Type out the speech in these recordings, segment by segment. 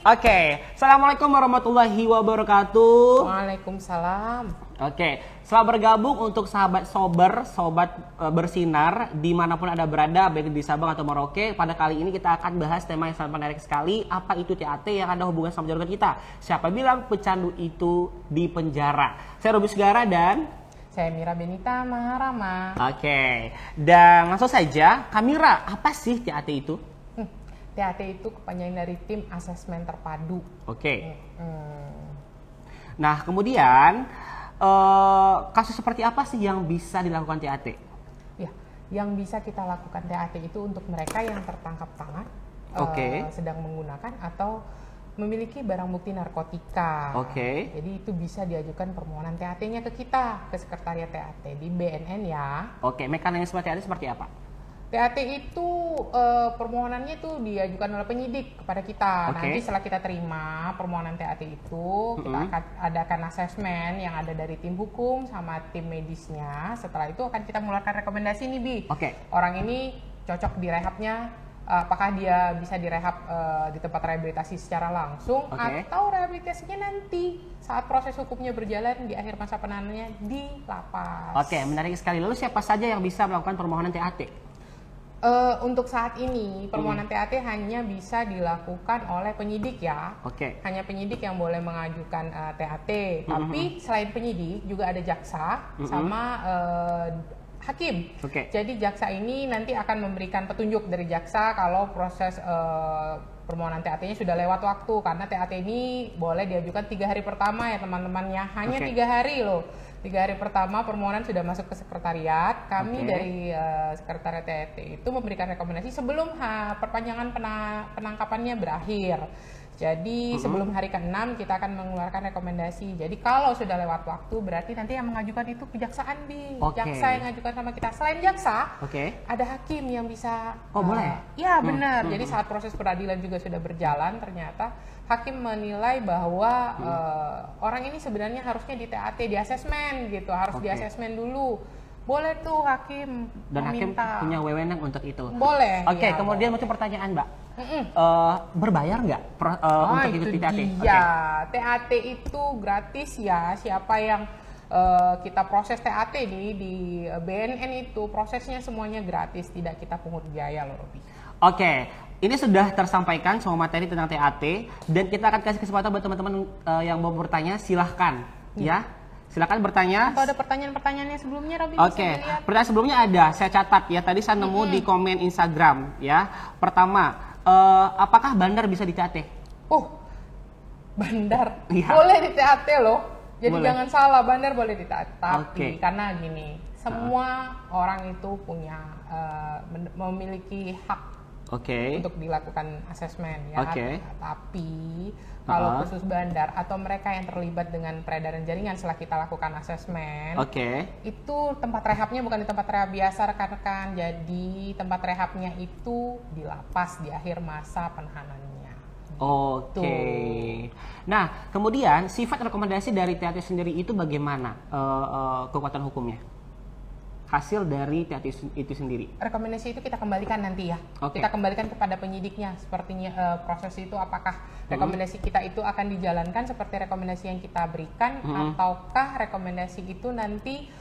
Oke, Assalamualaikum warahmatullahi wabarakatuh. Waalaikumsalam. Oke, selamat bergabung untuk sahabat sobat bersinar dimanapun Anda berada, baik di Sabang atau Merauke. Pada kali ini kita akan bahas tema yang sangat menarik sekali. Apa itu TAT yang ada hubungan sama julukan kita? Siapa bilang pecandu itu di penjara? Saya Robi Sugara dan Saya Mira Benita Maharama. Oke, dan langsung saja, Kamira, apa sih TAT itu? TAT itu kepanjangan dari Tim Asesmen Terpadu. Oke. Nah, kemudian kasus seperti apa sih yang bisa dilakukan TAT? Ya, yang bisa kita lakukan TAT itu untuk mereka yang tertangkap tangan, sedang menggunakan atau memiliki barang bukti narkotika. Jadi itu bisa diajukan permohonan TAT-nya ke kita, ke Sekretariat TAT di BNN ya. Oke, mekanisme TAT seperti apa? TAT itu permohonannya itu diajukan oleh penyidik kepada kita. Nanti setelah kita terima permohonan TAT itu, kita akan adakan asesmen yang ada dari tim hukum sama tim medisnya. Setelah itu akan kita mengeluarkan rekomendasi nih, Bi. Orang ini cocok direhabnya, apakah dia bisa direhab di tempat rehabilitasi secara langsung atau rehabilitasinya nanti saat proses hukumnya berjalan di akhir masa penahanannya di lapas. Oke, menarik sekali. Lalu siapa saja yang bisa melakukan permohonan TAT? Untuk saat ini permohonan TAT hanya bisa dilakukan oleh penyidik ya. Hanya penyidik yang boleh mengajukan TAT. Tapi selain penyidik juga ada jaksa sama hakim. Jadi jaksa ini nanti akan memberikan petunjuk dari jaksa kalau proses permohonan TAT-nya sudah lewat waktu, karena TAT ini boleh diajukan 3 hari pertama ya teman-temannya, hanya 3 hari loh. 3 hari pertama permohonan sudah masuk ke sekretariat. Kami dari sekretariat TAT itu memberikan rekomendasi sebelum perpanjangan penangkapannya berakhir. Jadi sebelum hari ke-6 kita akan mengeluarkan rekomendasi. Jadi kalau sudah lewat waktu berarti nanti yang mengajukan itu kejaksaan, Bi. Jaksa yang mengajukan sama kita. Selain jaksa, ada hakim yang bisa. Boleh? Ya benar. Jadi saat proses peradilan juga sudah berjalan, ternyata hakim menilai bahwa orang ini sebenarnya harusnya di TAT, di asesmen gitu. Harus di asesmen dulu. Boleh tuh hakim dan meminta. Hakim punya wewenang untuk itu. Boleh. Kemudian muncul pertanyaan, Mbak. Berbayar nggak untuk ikut TAT? TAT itu gratis ya. Siapa yang kita proses TAT di BNN itu prosesnya semuanya gratis, tidak kita pungut biaya loh, Robi. Ini sudah tersampaikan semua materi tentang TAT dan kita akan kasih kesempatan buat teman-teman yang mau bertanya, silahkan ya. Silakan bertanya. Atau ada pertanyaan-pertanyaannya sebelumnya, Robi? Pertanyaan sebelumnya ada, saya catat ya. Tadi saya nemu di komen Instagram ya. Pertama, apakah bandar bisa di-TAT? Bandar boleh di-TAT loh. Jadi jangan salah, bandar boleh di-TAT. Tapi karena gini, semua orang itu punya memiliki hak untuk dilakukan asesmen ya. Tapi kalau khusus bandar atau mereka yang terlibat dengan peredaran jaringan setelah kita lakukan asesmen, itu tempat rehabnya bukan di tempat rehab biasa rekan-rekan. Jadi tempat rehabnya itu di lapas di akhir masa penahanannya. Nah, kemudian sifat rekomendasi dari TAT sendiri itu bagaimana kekuatan hukumnya? Hasil dari TAT itu sendiri. Rekomendasi itu kita kembalikan nanti ya. Kita kembalikan kepada penyidiknya. Sepertinya proses itu apakah rekomendasi kita itu akan dijalankan seperti rekomendasi yang kita berikan, ataukah rekomendasi itu nanti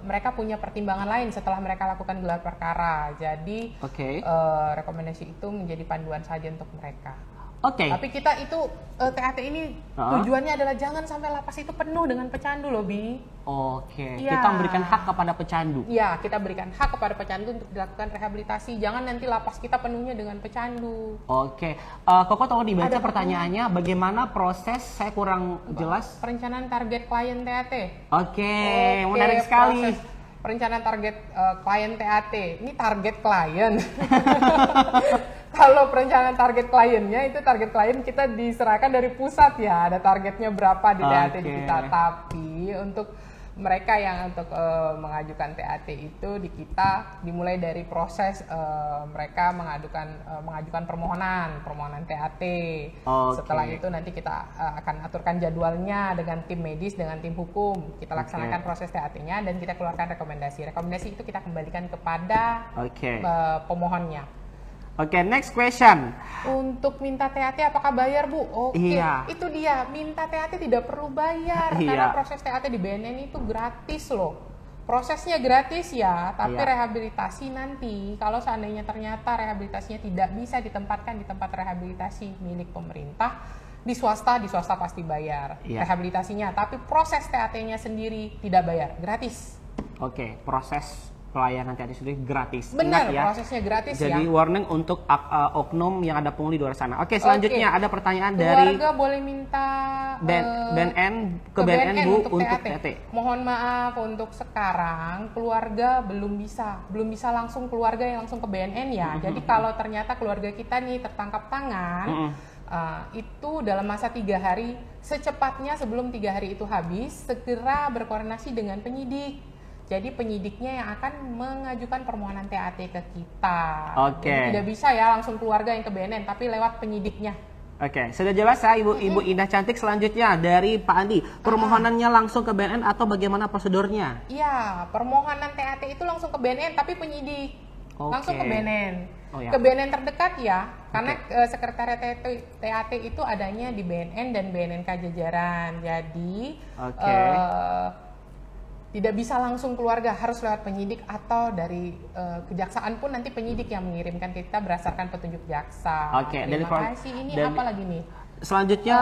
mereka punya pertimbangan lain setelah mereka lakukan gelar perkara. Jadi rekomendasi itu menjadi panduan saja untuk mereka. Tapi kita itu TAT ini tujuannya adalah jangan sampai lapas itu penuh dengan pecandu loh, Bi. Kita memberikan hak kepada pecandu. Iya, kita berikan hak kepada pecandu untuk dilakukan rehabilitasi. Jangan nanti lapas kita penuhnya dengan pecandu. Koko tolong dibaca pertanyaannya. Bagaimana proses? Saya kurang jelas. Perencanaan target klien TAT. Menarik sekali. Perencanaan target klien TAT. Ini target klien. Kalau perencanaan target kliennya itu target klien kita diserahkan dari pusat ya. Ada targetnya berapa di TAT di kita. Tapi untuk mereka yang untuk mengajukan TAT itu di kita dimulai dari proses mereka mengajukan permohonan TAT. Setelah itu nanti kita akan aturkan jadwalnya dengan tim medis, dengan tim hukum. Kita laksanakan proses TAT-nya dan kita keluarkan rekomendasi. Rekomendasi itu kita kembalikan kepada pemohonnya. Oke, next question. Untuk minta TAT apakah bayar, Bu? Oke, iya. Itu dia. Minta TAT tidak perlu bayar karena proses TAT di BNN itu gratis loh. Prosesnya gratis ya, tapi rehabilitasi nanti kalau seandainya ternyata rehabilitasinya tidak bisa ditempatkan di tempat rehabilitasi milik pemerintah, di swasta pasti bayar rehabilitasinya, tapi proses TAT-nya sendiri tidak bayar, gratis. Oke, proses pelayanan TAT sendiri gratis. Benar, ya, prosesnya gratis. Jadi warning untuk oknum yang ada pungli di luar sana. Oke, selanjutnya ada pertanyaan keluarga boleh minta BNN ke BNN Bu untuk TAT. Mohon maaf, untuk sekarang keluarga belum bisa langsung keluarga yang langsung ke BNN ya. Jadi kalau ternyata keluarga kita nih tertangkap tangan, itu dalam masa 3 hari, secepatnya sebelum 3 hari itu habis, segera berkoordinasi dengan penyidik. Jadi penyidiknya yang akan mengajukan permohonan TAT ke kita. Oke. Jadi tidak bisa ya langsung keluarga yang ke BNN, tapi lewat penyidiknya. Oke, sudah jelas ya Ibu Indah Cantik. Selanjutnya dari Pak Andi, permohonannya langsung ke BNN atau bagaimana prosedurnya? Iya, permohonan TAT itu langsung ke BNN, tapi penyidik langsung ke BNN. Ke BNN terdekat ya, karena sekretariat TAT itu adanya di BNN dan BNNK jajaran. Jadi tidak bisa langsung keluarga, harus lewat penyidik atau dari kejaksaan pun nanti penyidik yang mengirimkan kita berdasarkan petunjuk jaksa. Terima kasih. Ini apa lagi nih? Selanjutnya,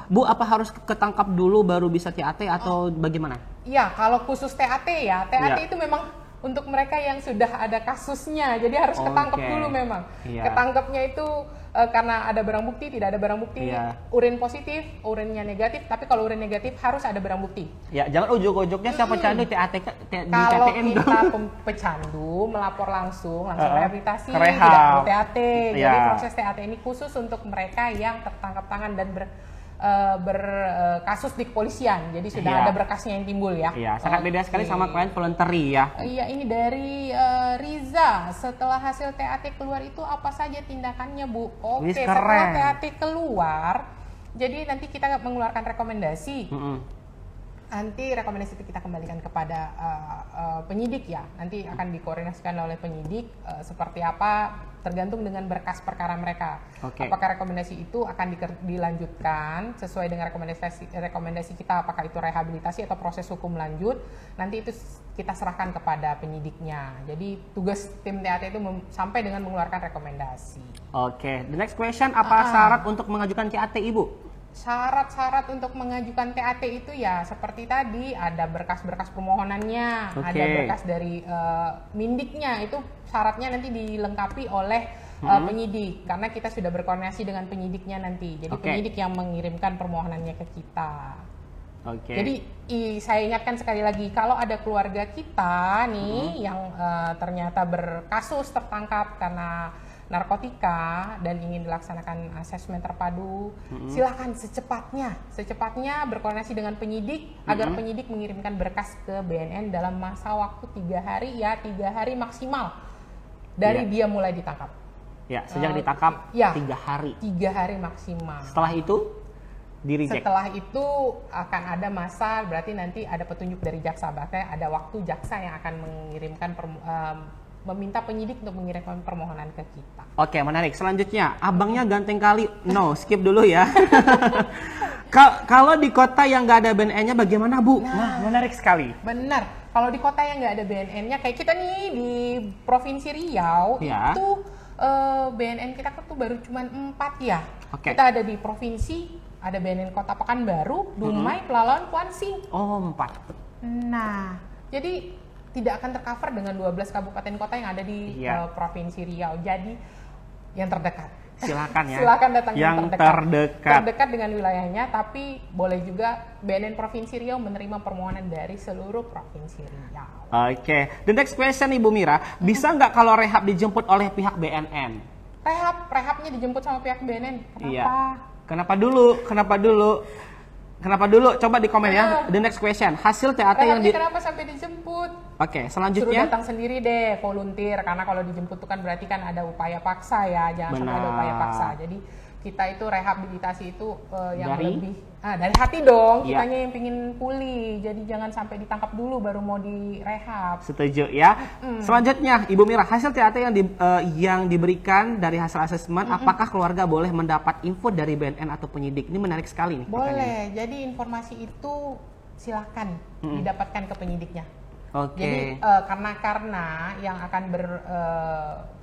Bu, apa harus ketangkap dulu baru bisa TAT atau bagaimana? Iya, kalau khusus TAT ya, TAT itu memang untuk mereka yang sudah ada kasusnya, jadi harus ketangkep dulu memang. Ketangkepnya itu karena ada barang bukti, tidak ada barang bukti, urin positif, urinnya negatif, tapi kalau urin negatif harus ada barang bukti. Ya, jangan ujuk-ujuknya siapa pecandu TAT di kalau TTM kita pecandu melapor langsung rehabilitasi, tidak perlu TAT. Jadi proses TAT ini khusus untuk mereka yang tertangkap tangan dan berkasus di kepolisian, jadi sudah ada berkasnya yang timbul ya. Iya, sangat beda sekali sama klien voluntary ya. Iya, ini dari Riza. Setelah hasil TAT keluar itu apa saja tindakannya, Bu? Oke, setelah TAT keluar, jadi nanti kita mengeluarkan rekomendasi. Nanti rekomendasi itu kita kembalikan kepada penyidik ya. Nanti akan dikoordinasikan oleh penyidik seperti apa, tergantung dengan berkas perkara mereka. Apakah rekomendasi itu akan dilanjutkan sesuai dengan rekomendasi kita, apakah itu rehabilitasi atau proses hukum lanjut, nanti itu kita serahkan kepada penyidiknya. Jadi tugas tim TAT itu sampai dengan mengeluarkan rekomendasi. Oke, the next question, apa syarat untuk mengajukan TAT, Ibu? Syarat-syarat untuk mengajukan TAT itu ya seperti tadi, ada berkas-berkas permohonannya, ada berkas dari mindiknya, itu syaratnya nanti dilengkapi oleh penyidik, karena kita sudah berkoordinasi dengan penyidiknya nanti. Jadi penyidik yang mengirimkan permohonannya ke kita. Jadi saya ingatkan sekali lagi, kalau ada keluarga kita nih yang ternyata berkasus tertangkap karena narkotika dan ingin dilaksanakan asesmen terpadu, silakan secepatnya berkoordinasi dengan penyidik agar penyidik mengirimkan berkas ke BNN dalam masa waktu 3 hari ya, 3 hari maksimal dari dia mulai ditangkap. Ya, sejak ditangkap 3 hari. 3 hari maksimal. Setelah itu di-reject. Setelah itu akan ada masa, berarti nanti ada petunjuk dari jaksa, bahkan ada waktu jaksa yang akan mengirimkan meminta penyidik untuk mengirimkan permohonan ke kita. Oke, menarik. Selanjutnya, abangnya ganteng kali. No, skip dulu ya. Kalau di kota yang nggak ada BNN-nya bagaimana, Bu? Nah, menarik sekali. Benar. Kalau di kota yang nggak ada BNN-nya, kayak kita nih di Provinsi Riau, itu BNN kita tuh baru cuma 4 ya. Kita ada di provinsi, ada BNN Kota Pekanbaru, Dumai, Pelalawan, Kuansing. Oh, 4. Nah, jadi tidak akan tercover dengan 12 kabupaten kota yang ada di Provinsi Riau. Jadi yang terdekat. Silakan ya. Silakan datang yang terdekat. Terdekat dengan wilayahnya, tapi boleh juga BNN Provinsi Riau menerima permohonan dari seluruh Provinsi Riau. Oke. The next question, Ibu Mira, bisa nggak kalau rehab dijemput oleh pihak BNN? Rehabnya dijemput sama pihak BNN. Kenapa? Iya. Kenapa dulu? Coba di komen ya. The next question. Hasil TAT yang kenapa sampai dijemput? Oke, selanjutnya. Suruh datang sendiri deh, volunteer. Karena kalau dijemput itu kan berarti kan ada upaya paksa ya. Jangan sampai ada upaya paksa. Jadi kita itu rehabilitasi itu yang lebih dari hati dong, kitanya yang pingin pulih, jadi jangan sampai ditangkap dulu baru mau direhab. Setuju ya. Selanjutnya Ibu Mira, hasil TAT yang diberikan dari hasil asesmen, apakah keluarga boleh mendapat info dari BNN atau penyidik? Ini menarik sekali nih. Boleh, jadi informasi itu silakan didapatkan ke penyidiknya. Jadi karena yang akan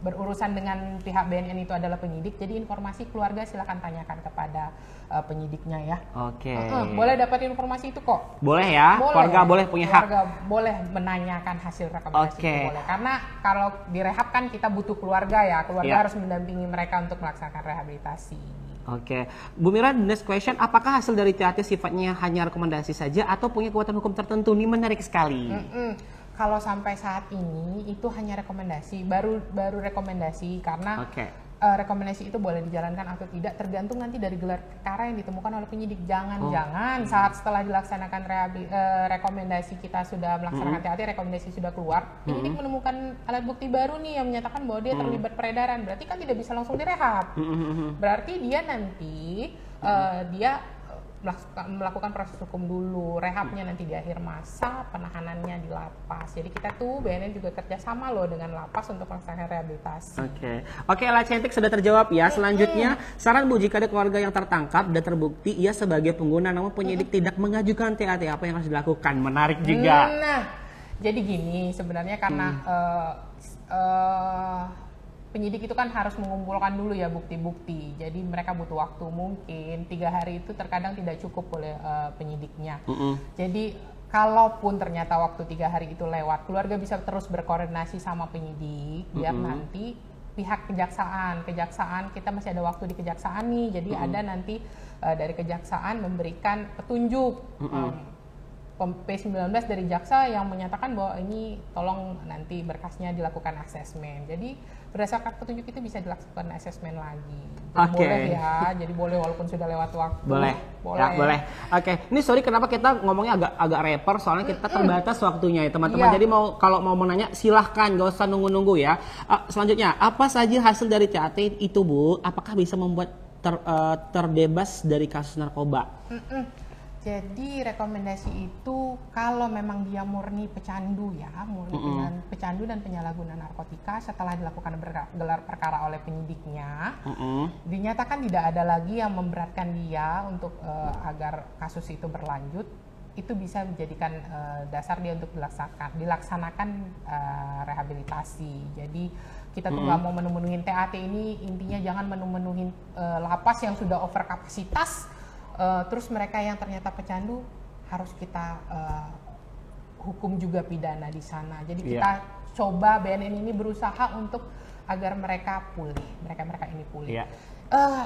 berurusan dengan pihak BNN itu adalah penyidik, jadi informasi keluarga silakan tanyakan kepada penyidiknya ya. Boleh dapat informasi itu kok. Boleh ya. Boleh. Keluarga boleh punya hak. Keluarga boleh menanyakan hasil rekomendasi itu boleh. Karena kalau direhab kan kita butuh keluarga ya. Keluarga harus mendampingi mereka untuk melaksanakan rehabilitasi. Bu Mira, next question, apakah hasil dari TAT sifatnya hanya rekomendasi saja atau punya kekuatan hukum tertentu? Ini menarik sekali. Kalau sampai saat ini itu hanya rekomendasi, baru rekomendasi karena rekomendasi itu boleh dijalankan atau tidak tergantung nanti dari gelar perkara yang ditemukan oleh penyidik. Jangan-jangan saat setelah dilaksanakan rekomendasi kita sudah melaksanakan TAT, rekomendasi sudah keluar, penyidik menemukan alat bukti baru nih yang menyatakan bahwa dia terlibat peredaran, berarti kan tidak bisa langsung direhab. Berarti dia nanti dia melakukan proses hukum dulu, rehabnya nanti di akhir masa, penahanannya di lapas. Jadi kita tuh BNN juga kerjasama loh dengan lapas untuk melaksanakan rehabilitasi. Oke, Ella Cantik sudah terjawab ya. Selanjutnya, saran Bu, jika ada keluarga yang tertangkap dan terbukti ia sebagai pengguna namun penyidik tidak mengajukan TAT, apa yang harus dilakukan? Menarik juga. Nah, jadi gini sebenarnya karena penyidik itu kan harus mengumpulkan dulu ya bukti-bukti. Jadi mereka butuh waktu, mungkin 3 hari itu terkadang tidak cukup oleh penyidiknya. Jadi kalaupun ternyata waktu 3 hari itu lewat, keluarga bisa terus berkoordinasi sama penyidik biar nanti pihak kejaksaan kita masih ada waktu di kejaksaan nih. Jadi ada nanti dari kejaksaan memberikan petunjuk P19 dari jaksa yang menyatakan bahwa ini tolong nanti berkasnya dilakukan asesmen. Jadi berdasarkan petunjuk itu bisa dilakukan asesmen lagi. Boleh ya, jadi boleh walaupun sudah lewat waktu. Boleh. Ini sorry kenapa kita ngomongnya agak rapper, soalnya kita terbatas waktunya ya teman-teman. Jadi kalau mau menanya silahkan, gak usah nunggu-nunggu ya. Selanjutnya, apa saja hasil dari TAT itu Bu? Apakah bisa membuat terbebas dari kasus narkoba? Jadi rekomendasi itu kalau memang dia murni pecandu ya, pecandu dan penyalahguna narkotika setelah dilakukan gelar perkara oleh penyidiknya, dinyatakan tidak ada lagi yang memberatkan dia untuk agar kasus itu berlanjut, itu bisa menjadikan dasar dia untuk dilaksanakan rehabilitasi. Jadi kita tuh nggak mau menu-menuhin TAT ini, intinya jangan menu-menuhin lapas yang sudah over kapasitas. Terus mereka yang ternyata pecandu harus kita hukum juga pidana di sana. Jadi kita coba BNN ini berusaha untuk agar mereka ini pulih.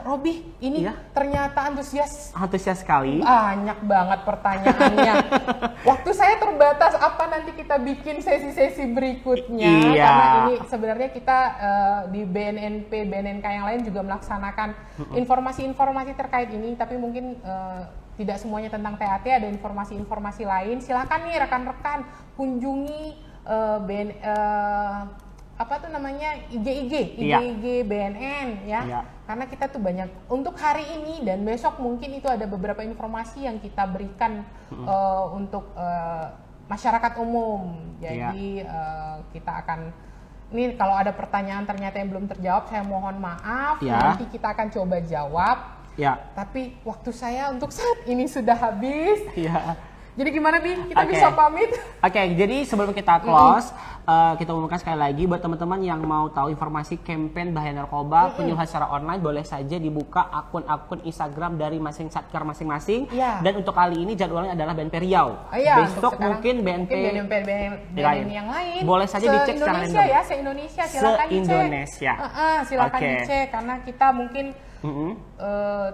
Robi, ini ternyata antusias sekali. Banyak banget pertanyaannya. Waktu saya terbatas, apa nanti kita bikin sesi-sesi berikutnya? Karena ini sebenarnya kita di BNNK yang lain juga melaksanakan informasi-informasi terkait ini, tapi mungkin tidak semuanya tentang TAT, ada informasi-informasi lain. Silakan nih rekan-rekan kunjungi IG BNN ya. Karena kita tuh banyak untuk hari ini dan besok mungkin itu ada beberapa informasi yang kita berikan untuk masyarakat umum. Jadi kita akan ini kalau ada pertanyaan ternyata yang belum terjawab, saya mohon maaf. Nanti kita akan coba jawab. Tapi waktu saya untuk saat ini sudah habis. Jadi gimana Bi? Kita bisa pamit? Jadi sebelum kita close, kita umumkan sekali lagi buat teman-teman yang mau tahu informasi campaign bahaya narkoba, penyuluhan secara online, boleh saja dibuka akun-akun Instagram dari Satker masing-masing. Dan untuk kali ini jadwalnya adalah BNP Riau. Besok mungkin BNP yang lain. Boleh saja dicek secara random. Se-Indonesia, silakan dicek. Silakan dicek karena kita mungkin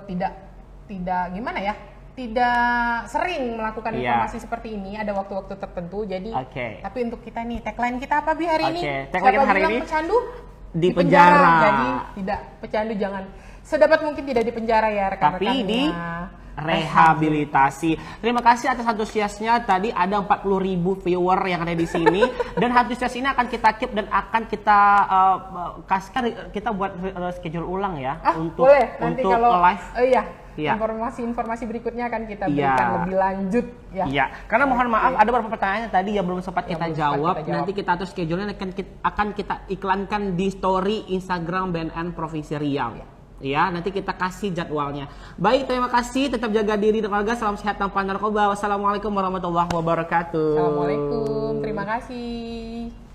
tidak gimana ya? Tidak sering melakukan informasi seperti ini, ada waktu-waktu tertentu. Jadi, tapi untuk kita nih, tagline kita apa Bi hari ini? Tagline hari ini pecandu di penjara. Jadi tidak pecandu jangan sedapat mungkin tidak di penjara ya rekan-rekan. Tapi rehabilitasi. Terima kasih atas antusiasnya. Tadi ada 40.000 viewer yang ada di sini dan antusias ini akan kita keep dan akan kita kasihkan, kita buat schedule ulang ya untuk boleh. Nanti untuk kalau, live. Iya. Iya. Informasi berikutnya akan kita berikan lebih lanjut ya. Iya. Karena mohon maaf ada beberapa pertanyaan tadi yang belum sempat kita jawab. Nanti kita atur schedule-nya akan kita iklankan di story Instagram BNN Provinsi Riau. Ya, nanti kita kasih jadwalnya. Baik, terima kasih. Tetap jaga diri dan keluarga. Salam sehat tanpa narkoba. Wassalamualaikum warahmatullahi wabarakatuh. Assalamualaikum. Terima kasih.